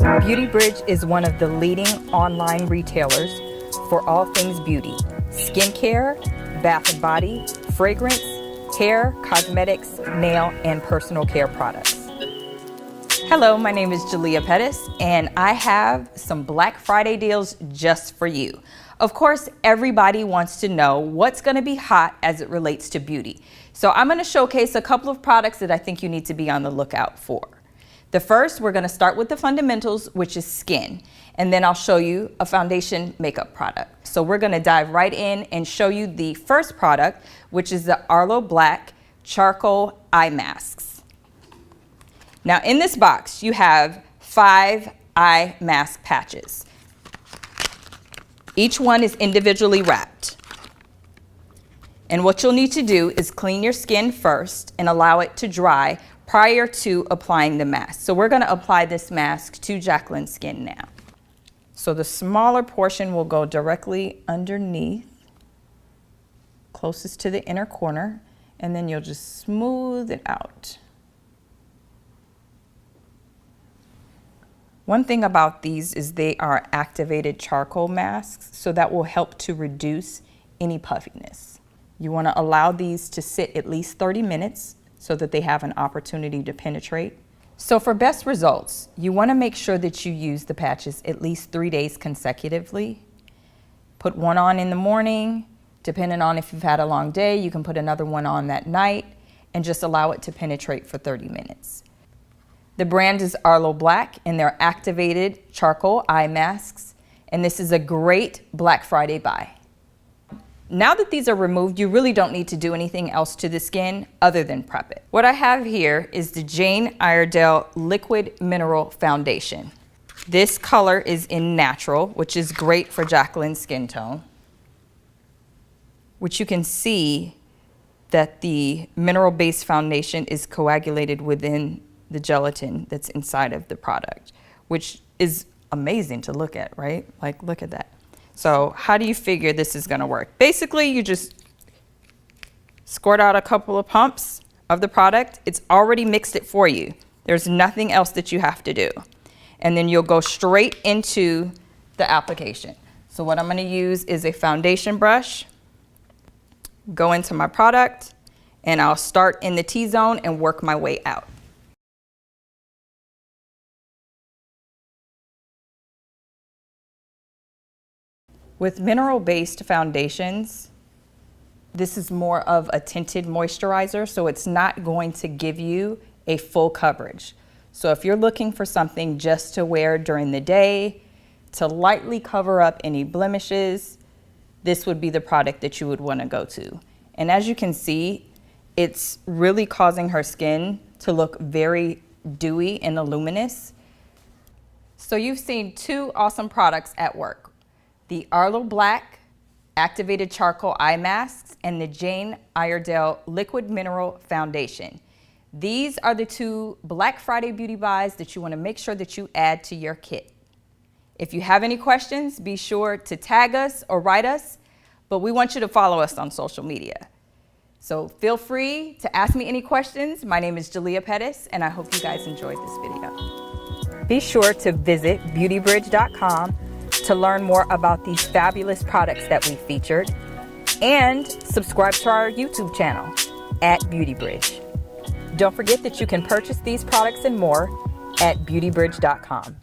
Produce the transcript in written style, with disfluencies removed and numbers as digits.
Beauty Bridge is one of the leading online retailers for all things beauty, skincare, bath and body, fragrance, hair, cosmetics, nail, and personal care products. Hello, my name is Jalia Pettis, and I have some Black Friday deals just for you. Of course, everybody wants to know what's going to be hot as it relates to beauty. So I'm going to showcase a couple of products that I think you need to be on the lookout for. The first, we're going to start with the fundamentals, which is skin, and then I'll show you a foundation makeup product. So we're going to dive right in and show you the first product, which is the Arlo Black Charcoal Eye Masks. Now in this box, you have 5 eye mask patches. Each one is individually wrapped. And what you'll need to do is clean your skin first and allow it to dry prior to applying the mask. So we're going to apply this mask to Jacqueline's skin now. So the smaller portion will go directly underneath, closest to the inner corner, and then you'll just smooth it out. One thing about these is they are activated charcoal masks, so that will help to reduce any puffiness. You want to allow these to sit at least 30 minutes so that they have an opportunity to penetrate. So for best results, you want to make sure that you use the patches at least 3 days consecutively. Put one on in the morning. Depending on if you've had a long day, you can put another one on that night and just allow it to penetrate for 30 minutes. The brand is Arlo Black, and they're activated charcoal eye masks, and this is a great Black Friday buy. Now that these are removed, you really don't need to do anything else to the skin other than prep it. What I have here is the Jane Iredale Liquid Mineral Foundation. This color is in natural, which is great for Jacqueline's skin tone, which you can see that the mineral-based foundation is coagulated within the gelatin that's inside of the product, which is amazing to look at, right? Like, look at that. So how do you figure this is going to work? Basically, you just squirt out a couple of pumps of the product. It's already mixed it for you. There's nothing else that you have to do. And then you'll go straight into the application. So what I'm going to use is a foundation brush, go into my product, and I'll start in the T-zone and work my way out. With mineral-based foundations, this is more of a tinted moisturizer, so it's not going to give you a full coverage. So if you're looking for something just to wear during the day, to lightly cover up any blemishes, this would be the product that you would want to go to. And as you can see, it's really causing her skin to look very dewy and luminous. So you've seen 2 awesome products at work. The Arlo Black Activated Charcoal Eye Masks and the Jane Iredale Liquid Mineral Foundation. These are the 2 Black Friday beauty buys that you want to make sure that you add to your kit. If you have any questions, be sure to tag us or write us, but we want you to follow us on social media. So feel free to ask me any questions. My name is Jalia Pettis, and I hope you guys enjoyed this video. Be sure to visit beautybridge.com to learn more about these fabulous products that we featured, and subscribe to our YouTube channel at Beauty Bridge. Don't forget that you can purchase these products and more at beautybridge.com.